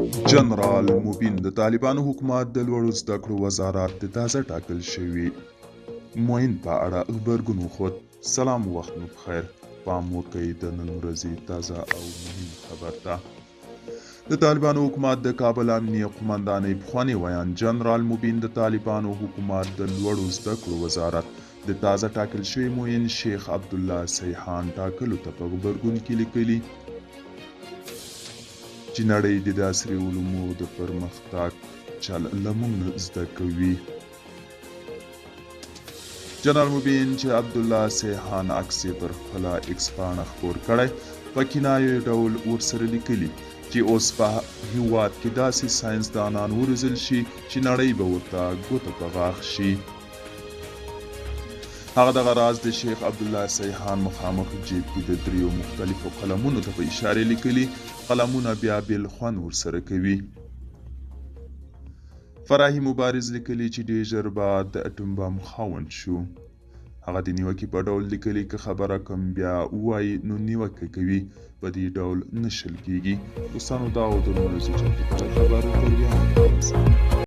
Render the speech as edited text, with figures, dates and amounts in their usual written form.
جنرال موبین د طالبانو حکومت د لوړو زده کړو وزارت د تازه ټاکل شوي معین په اړه غبرګون وښود. سلام، وخت مو بخیر. پام وکړئ د نن ورځې تازه او مهم خبر ته. د طالبانو حکومت د کابل امنیه قومندانۍ پخوانی ویان جنرال موبین د طالبانو حکومت د لوړو زده کړو وزارت د تازه ټاکل شوي معین شیخ عبدالله سیحان ټاکلو ته په غبرګون کې لیکلي چې نړۍ د عصري علومو د پرمختګ چل له موږ نه زده کوي. جنرال موبین چې عبدالله سیحان عکس یې پر خپله ایکس پاڼه خپور کړی په کنایوي ډول ورسره لیکلي چې اوس په هیواد کې داسې ساینسدانان وروزل شي چې نړۍ به ورته ګوته په غاښ شي. هغه دغه راز د شیخ عبدالله سیحان مخامخ جیب کې د 3 مختلفو قلمونو ته په اشاره لیکلي. قلمونه بیا بیل خوند ورسره کوي. فراهي مبارز لیکلي چې ډېر ژر به د اټوم بم خاوند شو. هغه د نیوکې په ډول لیکلي که خبره کوم بیا ووایي نو نیوکه کوي، په دې ډول نه شل کیږي. دوستانو، دا و د نن ورځې چمتو کړی خبر تر بیا هم